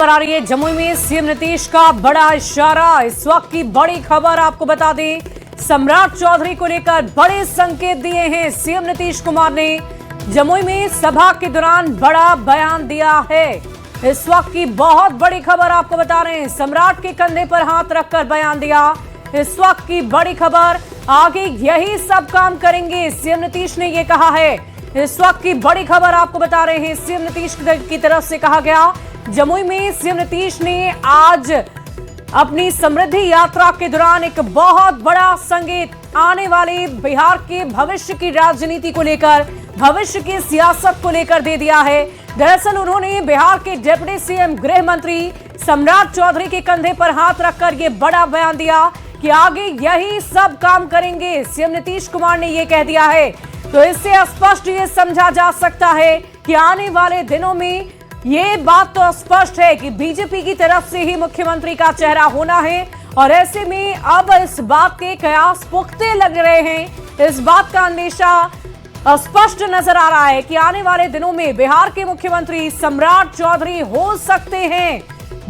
नजर आ रही है। जमुई में सीएम नीतीश का बड़ा इशारा। इस वक्त की बड़ी खबर आपको बता दें, सम्राट चौधरी को लेकर बड़े संकेत दिए हैं सीएम नीतीश कुमार ने। जमुई में सभा के दौरान बड़ा बयान दिया है। इस वक्त की बहुत बड़ी खबर आपको बता रहे हैं, सम्राट के कंधे पर हाथ रखकर बयान दिया। इस वक्त की बड़ी खबर, आगे यही सब काम करेंगे सीएम नीतीश ने ये कहा है। इस वक्त की बड़ी खबर आपको बता रहे हैं, सीएम नीतीश की तरफ से कहा गया। जमुई में सीएम नीतीश ने आज अपनी समृद्धि यात्रा के दौरान एक बहुत बड़ा संकेत आने वाले बिहार के भविष्य की राजनीति को लेकर, भविष्य की सियासत को लेकर दे दिया है। दरअसल उन्होंने बिहार के डिप्टी सीएम गृह मंत्री सम्राट चौधरी के कंधे पर हाथ रखकर यह बड़ा बयान दिया कि आगे यही सब काम करेंगे। सीएम नीतीश कुमार ने यह कह दिया है। तो इससे स्पष्ट ये समझा जा सकता है कि आने वाले दिनों में ये बात तो स्पष्ट है कि बीजेपी की तरफ से ही मुख्यमंत्री का चेहरा होना है। और ऐसे में अब इस बात के कयास पुख्ते लग रहे हैं। इस बात का अंदेशा स्पष्ट नजर आ रहा है कि आने वाले दिनों में बिहार के मुख्यमंत्री सम्राट चौधरी हो सकते हैं।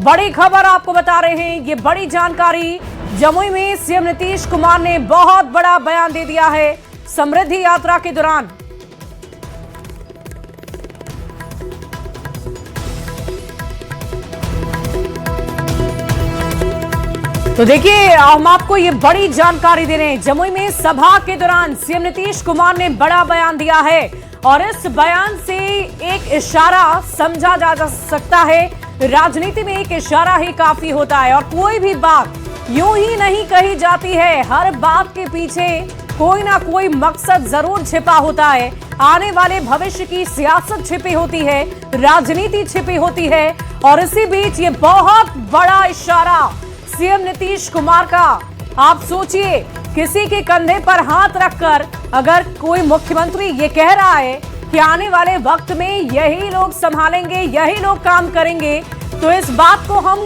बड़ी खबर आपको बता रहे हैं, ये बड़ी जानकारी। जमुई में सीएम नीतीश कुमार ने बहुत बड़ा बयान दे दिया है समृद्धि यात्रा के दौरान। तो देखिए, हम आपको ये बड़ी जानकारी दे रहे हैं। जमुई में सभा के दौरान सीएम नीतीश कुमार ने बड़ा बयान दिया है और इस बयान से एक इशारा समझा जा सकता है। राजनीति में एक इशारा ही काफी होता है और कोई भी बात यूं ही नहीं कही जाती है। हर बात के पीछे कोई ना कोई मकसद जरूर छिपा होता है। आने वाले भविष्य की सियासत छिपी होती है, राजनीति छिपी होती है। और इसी बीच ये बहुत बड़ा इशारा सीएम नीतीश कुमार का। आप सोचिए, किसी के कंधे पर हाथ रखकर अगर कोई मुख्यमंत्री ये कह रहा है कि आने वाले वक्त में यही लोग संभालेंगे, यही लोग काम करेंगे, तो इस बात को हम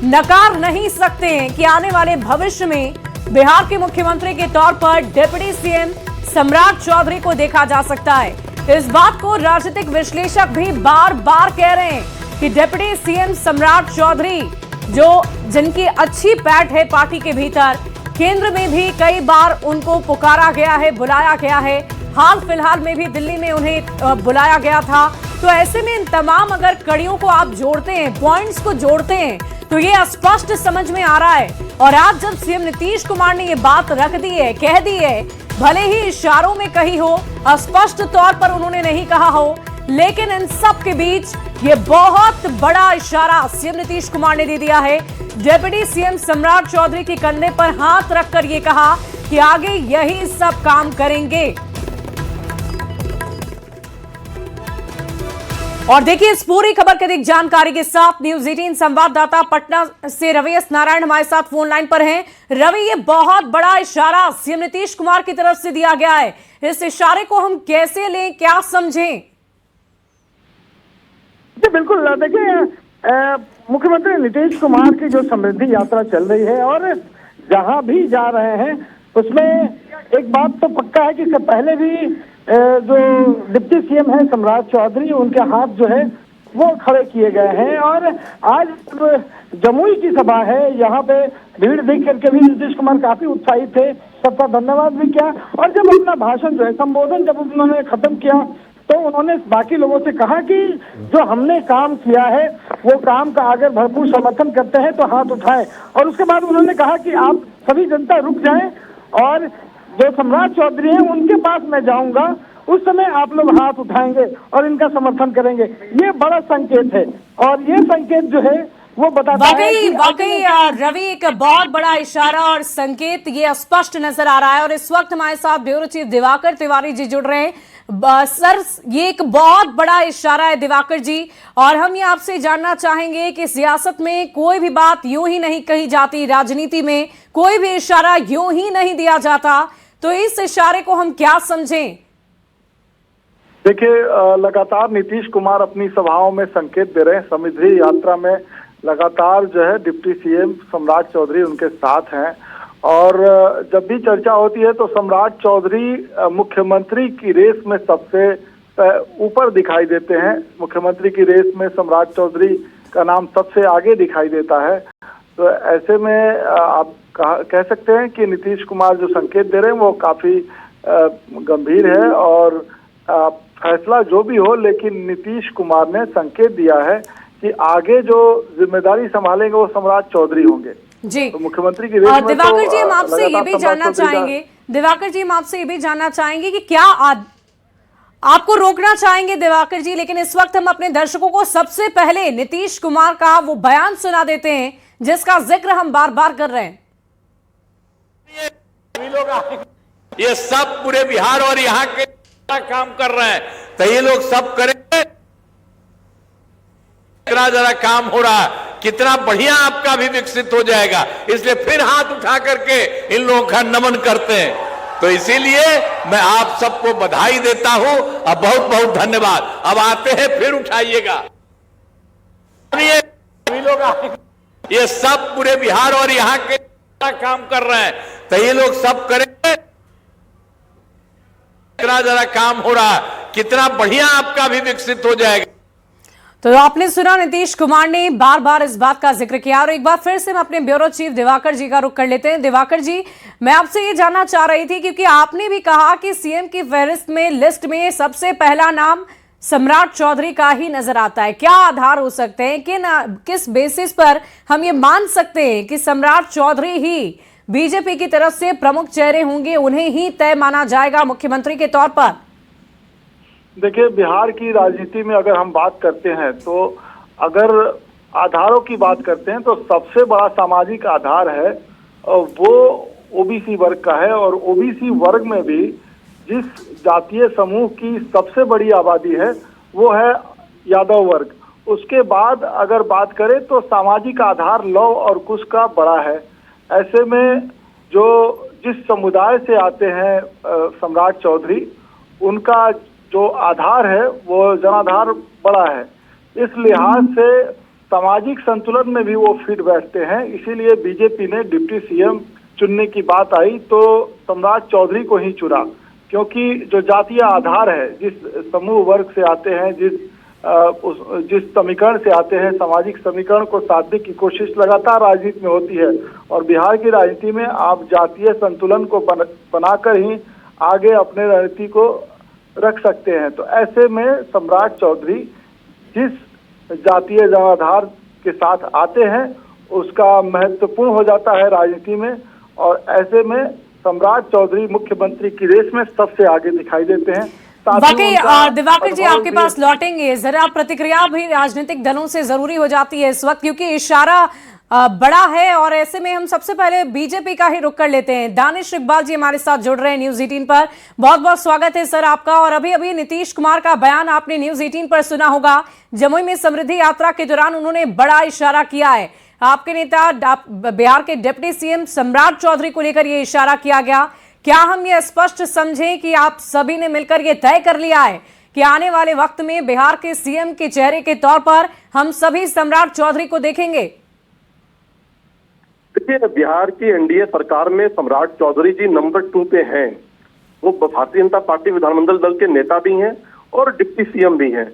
नकार नहीं सकते हैं कि आने वाले भविष्य में बिहार के मुख्यमंत्री के तौर पर डिप्टी सीएम सम्राट चौधरी को देखा जा सकता है। इस बात को राजनीतिक विश्लेषक भी बार बार कह रहे हैं कि डिप्टी सीएम सम्राट चौधरी जिनकी अच्छी पैठ है पार्टी के भीतर, केंद्र में भी कई बार उनको पुकारा गया है, बुलाया गया है। हाल फिलहाल में भी दिल्ली में उन्हें बुलाया गया था। तो ऐसे में इन तमाम अगर कड़ियों को आप जोड़ते हैं, पॉइंट्स को जोड़ते हैं, तो ये स्पष्ट समझ में आ रहा है। और आज जब सीएम नीतीश कुमार ने ये बात रख दी है, कह दी है, भले ही इशारों में कही हो, स्पष्ट तौर पर उन्होंने नहीं कहा हो, लेकिन इन सब के बीच ये बहुत बड़ा इशारा सीएम नीतीश कुमार ने दे दिया है। डिप्टी सीएम सम्राट चौधरी के कंधे पर हाथ रखकर ये कहा कि आगे यही सब काम करेंगे। और देखिए, इस पूरी खबर की अधिक जानकारी के साथ न्यूज 18 संवाददाता पटना से रवि एस नारायण हमारे साथ फोन लाइन पर हैं। रवि, ये बहुत बड़ा इशारा सीएम नीतीश कुमार की तरफ से दिया गया है। इस इशारे को हम कैसे लें, क्या समझें? बिल्कुल, देखिए, मुख्यमंत्री नीतीश कुमार की जो समृद्धि यात्रा चल रही है और जहां भी जा रहे हैं उसमें एक बात तो पक्का है कि इससे पहले भी जो डिप्टी सीएम है सम्राट चौधरी, उनके हाथ जो है वो खड़े किए गए हैं। और आज जमुई की सभा है, यहाँ पे भीड़ देख करके भी नीतीश कुमार काफी उत्साहित थे, सबका धन्यवाद भी किया। और जब अपना भाषण जो है, संबोधन जब उन्होंने खत्म किया, तो उन्होंने बाकी लोगों से कहा कि जो हमने काम किया है वो काम का अगर भरपूर समर्थन करते हैं तो हाथ उठाएं। और उसके बाद उन्होंने कहा कि आप सभी जनता रुक जाएं और जो सम्राट चौधरी हैं उनके पास मैं जाऊंगा, उस समय आप लोग हाथ उठाएंगे और इनका समर्थन करेंगे। ये बड़ा संकेत है और ये संकेत जो है वो बताता है कि वाकई रवि, एक बहुत बड़ा इशारा और संकेत ये स्पष्ट नजर आ रहा है। और इस वक्त हमारे साथ ब्यूरो चीफ दिवाकर तिवारी जी जुड़ रहे हैं। सर, ये एक बहुत बड़ा इशारा है दिवाकर जी, और हम ये आपसे जानना चाहेंगे कि सियासत में कोई भी बात यूं ही नहीं कही जाती, राजनीति में कोई भी इशारा यूं ही नहीं दिया जाता, तो इस इशारे को हम क्या समझें? देखिए, लगातार नीतीश कुमार अपनी सभाओं में संकेत दे रहे हैं। समृद्धि यात्रा में लगातार जो है डिप्टी सीएम सम्राट चौधरी उनके साथ हैं और जब भी चर्चा होती है तो सम्राट चौधरी मुख्यमंत्री की रेस में सबसे ऊपर दिखाई देते हैं। मुख्यमंत्री की रेस में सम्राट चौधरी का नाम सबसे आगे दिखाई देता है। तो ऐसे में आप कह सकते हैं कि नीतीश कुमार जो संकेत दे रहे हैं वो काफी गंभीर है, और फैसला जो भी हो, लेकिन नीतीश कुमार ने संकेत दिया है कि आगे जो जिम्मेदारी संभालेंगे वो सम्राट चौधरी होंगे जी। तो मुख्यमंत्री की रेस में दिवाकर जी, हम आपसे ये भी लगातार जानना चाहेंगे, दिवाकर जी हम आपसे ये भी जानना चाहेंगे कि क्या आपको रोकना चाहेंगे दिवाकर जी, लेकिन इस वक्त हम अपने दर्शकों को सबसे पहले नीतीश कुमार का वो बयान सुना देते हैं जिसका जिक्र हम बार बार कर रहे हैं। ये सब पूरे बिहार और यहाँ के काम कर रहे हैं, तो ये लोग सब करेंगे। जरा काम हो रहा है, कितना बढ़िया आपका भी विकसित हो जाएगा, इसलिए फिर हाथ उठा करके इन लोगों का नमन करते हैं। तो इसीलिए मैं आप सबको बधाई देता हूं और बहुत बहुत धन्यवाद। अब आते हैं, फिर उठाइएगा। ये सब पूरे बिहार और यहाँ के काम कर रहे हैं, तो ये लोग सब करेंगे। जरा काम हो रहा है, कितना बढ़िया आपका भी विकसित हो जाएगा। तो आपने सुना, नीतीश कुमार ने बार बार इस बात का जिक्र किया। और एक बार फिर से हम अपने ब्यूरो चीफ दिवाकर जी का रुख कर लेते हैं। दिवाकर जी, मैं आपसे ये जानना चाह रही थी, क्योंकि आपने भी कहा कि सीएम की फहरिस्त में, लिस्ट में सबसे पहला नाम सम्राट चौधरी का ही नजर आता है। क्या आधार हो सकते हैं, किस बेसिस पर हम ये मान सकते हैं कि सम्राट चौधरी ही बीजेपी की तरफ से प्रमुख चेहरे होंगे, उन्हें ही तय माना जाएगा मुख्यमंत्री के तौर पर? देखिए, बिहार की राजनीति में अगर हम बात करते हैं, तो अगर आधारों की बात करते हैं तो सबसे बड़ा सामाजिक आधार है वो ओबीसी वर्ग का है। और ओबीसी वर्ग में भी जिस जातीय समूह की सबसे बड़ी आबादी है वो है यादव वर्ग। उसके बाद अगर बात करें तो सामाजिक आधार लव और कुश का बड़ा है। ऐसे में जो जिस समुदाय से आते हैं सम्राट चौधरी, उनका जो आधार है वो जनाधार बड़ा है। इस लिहाज से सामाजिक संतुलन में भी वो फिट बैठते हैं। इसीलिए बीजेपी ने डिप्टी सीएम चुनने की बात आई तो सम्राट चौधरी को ही चुना, क्योंकि जो जातीय आधार है, जिस समूह वर्ग से आते हैं, जिस समीकरण से आते हैं, सामाजिक समीकरण को साधने की कोशिश लगातार राजनीति में होती है। और बिहार की राजनीति में आप जातीय संतुलन को बनाकर ही आगे अपने रणनीति को रख सकते हैं। तो ऐसे में सम्राट चौधरी जिस जातीय जनाधार के साथ आते हैं उसका महत्वपूर्ण हो जाता है राजनीति में। और ऐसे में सम्राट चौधरी मुख्यमंत्री की रेस में सबसे आगे दिखाई देते हैं। बाकी दिवाकर जी, आपके पास लौटेंगे, जरा प्रतिक्रिया भी राजनीतिक दलों से जरूरी हो जाती है इस वक्त, क्योंकि इशारा बड़ा है। और ऐसे में हम सबसे पहले बीजेपी का ही रुख कर लेते हैं। दानिश इकबाल जी हमारे साथ जुड़ रहे हैं न्यूज 18 पर। बहुत बहुत स्वागत है सर आपका। और अभी अभी नीतीश कुमार का बयान आपने न्यूज 18 पर सुना होगा। जमुई में समृद्धि यात्रा के दौरान उन्होंने बड़ा इशारा किया है। आपके नेता बिहार के डिप्टी सीएम सम्राट चौधरी को लेकर यह इशारा किया गया। क्या हम ये स्पष्ट समझें कि आप सभी ने मिलकर ये तय कर लिया है कि आने वाले वक्त में बिहार के सीएम के चेहरे के तौर पर हम सभी सम्राट चौधरी को देखेंगे? देखिए, बिहार की एनडीए सरकार में सम्राट चौधरी जी नंबर 2 पे हैं। वो भारतीय जनता पार्टी विधानमंडल दल के नेता भी हैं और डिप्टी सीएम भी हैं।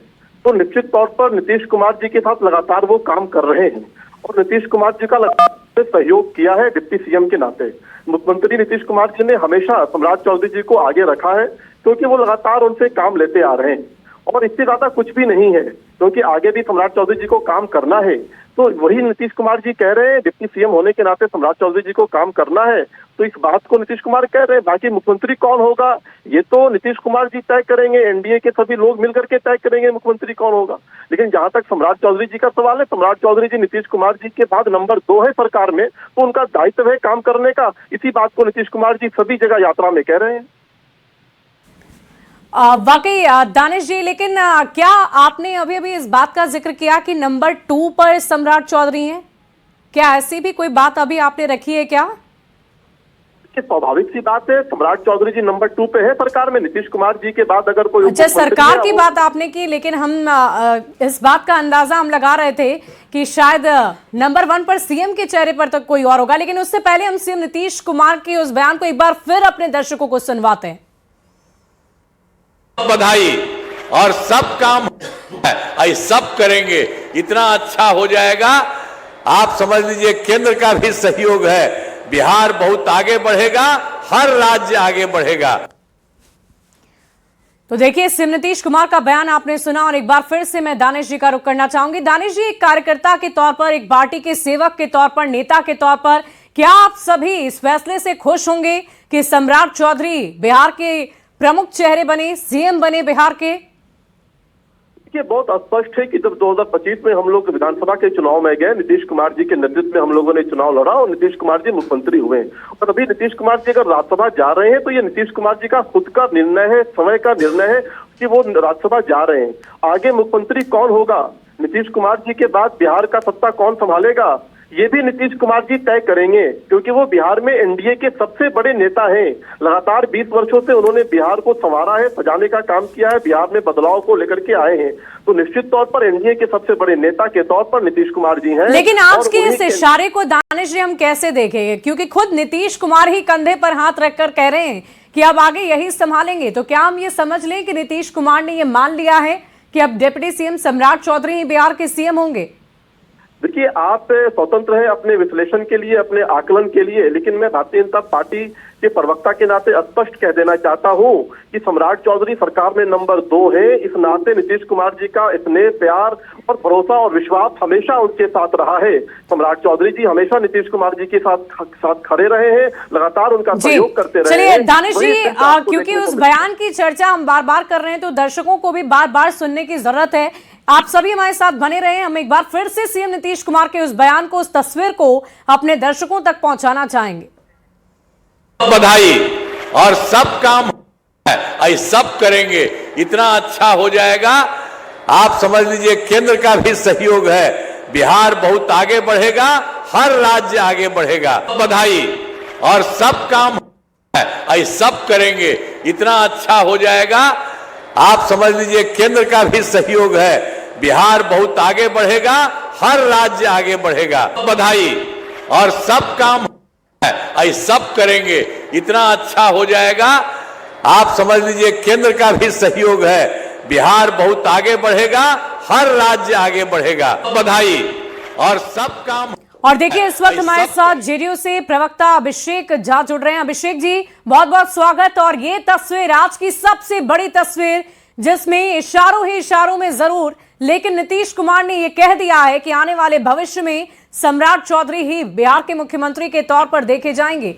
तो निश्चित तौर पर नीतीश कुमार जी के साथ लगातार वो काम कर रहे हैं और नीतीश कुमार जी का लगातार सहयोग किया है डिप्टी सीएम के नाते। मुख्यमंत्री नीतीश कुमार जी ने हमेशा सम्राट चौधरी जी को आगे रखा है, क्योंकि वो लगातार उनसे काम लेते आ रहे हैं। और इससे ज्यादा कुछ भी नहीं है, क्योंकि आगे भी सम्राट चौधरी जी को काम करना है। तो वही नीतीश कुमार जी कह रहे हैं, डिप्टी सीएम होने के नाते सम्राट चौधरी जी को काम करना है, तो इस बात को नीतीश कुमार कह रहे हैं। बाकी मुख्यमंत्री कौन होगा ये तो नीतीश कुमार जी तय करेंगे, एनडीए के सभी लोग मिलकर के तय करेंगे मुख्यमंत्री कौन होगा। लेकिन जहां तक सम्राट चौधरी जी का सवाल है, सम्राट चौधरी जी नीतीश कुमार जी के बाद नंबर 2 है सरकार में, तो उनका दायित्व है काम करने का। इसी बात को नीतीश कुमार जी सभी जगह यात्रा में कह रहे हैं। वाकई दानिश जी, लेकिन क्या आपने अभी अभी इस बात का जिक्र किया कि नंबर 2 पर सम्राट चौधरी हैं? क्या ऐसी भी कोई बात अभी आपने रखी है क्या? स्वाभाविक सी बात है, सम्राट चौधरी जी नंबर 2 पे है सरकार में। नीतीश कुमार जी के बाद अगर कोई अच्छा, सरकार की बात आपने की, लेकिन हम इस बात का अंदाजा हम लगा रहे थे कि शायद नंबर 1 पर सीएम के चेहरे पर तक कोई और होगा। लेकिन उससे पहले हम सीएम नीतीश कुमार के उस बयान को एक बार फिर अपने दर्शकों को सुनवाते हैं। बधाई और सब काम है, सब करेंगे। इतना अच्छा हो जाएगा। आप समझ लीजिए केंद्र का भी सहयोग है, बिहार बहुत आगे बढ़ेगा, हर राज्य आगे बढ़ेगा। तो देखिए, सीएम नीतीश कुमार का बयान आपने सुना और एक बार फिर से मैं दानिश जी का रुख करना चाहूंगी। दानिश जी, एक कार्यकर्ता के तौर पर, एक पार्टी के सेवक के तौर पर, नेता के तौर पर, क्या आप सभी इस फैसले से खुश होंगे कि सम्राट चौधरी बिहार के प्रमुख चेहरे बने, सीएम बने बिहार के? ये बहुत स्पष्ट है कि जब 2025 में हम लोग विधानसभा के चुनाव में गए, नीतीश कुमार जी के नेतृत्व में हम लोगों ने चुनाव लड़ा और नीतीश कुमार जी मुख्यमंत्री हुए। और अभी नीतीश कुमार जी अगर राज्यसभा जा रहे हैं तो ये नीतीश कुमार जी का खुद का निर्णय है, समय का निर्णय है कि वो राज्यसभा जा रहे हैं। आगे मुख्यमंत्री कौन होगा, नीतीश कुमार जी के बाद बिहार का सत्ता कौन संभालेगा, ये भी नीतीश कुमार जी तय करेंगे, क्योंकि वो बिहार में एनडीए के सबसे बड़े नेता हैं। लगातार 20 वर्षों से उन्होंने बिहार को संवारा है, सजाने का काम किया है, बिहार में बदलाव को लेकर के आए हैं। तो निश्चित तौर पर एनडीए के सबसे बड़े नेता के तौर पर नीतीश कुमार जी हैं। लेकिन आज के इस इशारे को दानिश जी हम कैसे देखेंगे, क्योंकि खुद नीतीश कुमार ही कंधे पर हाथ रखकर कह रहे हैं कि अब आगे यही संभालेंगे, तो क्या हम ये समझ लें कि नीतीश कुमार ने ये मान लिया है कि अब डिप्टी सीएम सम्राट चौधरी ही बिहार के सीएम होंगे? देखिए, आप स्वतंत्र हैं अपने विश्लेषण के लिए, अपने आकलन के लिए, लेकिन मैं भारतीय जनता पार्टी के प्रवक्ता के नाते स्पष्ट कह देना चाहता हूं कि सम्राट चौधरी सरकार में नंबर 2 है। इस नाते नीतीश कुमार जी का स्नेह, प्यार और भरोसा और विश्वास हमेशा उनके साथ रहा है। सम्राट चौधरी जी हमेशा नीतीश कुमार जी के साथ खड़े रहे हैं, लगातार उनका सहयोग करते रहे हैं। चलिए दानिश जी, क्योंकि उस बयान की चर्चा हम बार बार कर रहे हैं तो दर्शकों को भी बार बार सुनने की जरूरत है। आप सभी हमारे साथ बने रहे। हम एक बार फिर से सीएम नीतीश कुमार के उस बयान को, उस तस्वीर को अपने दर्शकों तक पहुंचाना चाहेंगे। बधाई और सब काम है, सब करेंगे, इतना अच्छा हो जाएगा। आप समझ लीजिए केंद्र का भी सहयोग है, बिहार बहुत आगे बढ़ेगा, हर राज्य आगे बढ़ेगा। बधाई और सब काम है, सब करेंगे, इतना अच्छा हो जाएगा। आप समझ लीजिए केंद्र का भी सहयोग है, बिहार बहुत आगे बढ़ेगा, हर राज्य आगे बढ़ेगा। बधाई और सब काम है, सब करेंगे, इतना अच्छा हो जाएगा। आप समझ लीजिए केंद्र का भी सहयोग है, बिहार बहुत आगे बढ़ेगा, हर राज्य आगे बढ़ेगा। बधाई और सब काम। और देखिए, इस वक्त हमारे साथ जेडीयू से प्रवक्ता अभिषेक झा जुड़ रहे हैं। अभिषेक जी, बहुत बहुत स्वागत। और ये तस्वीर आज की सबसे बड़ी तस्वीर, जिसमें इशारों ही इशारों में जरूर, लेकिन नीतीश कुमार ने यह कह दिया है कि आने वाले भविष्य में सम्राट चौधरी ही बिहार के मुख्यमंत्री के तौर पर देखे जाएंगे।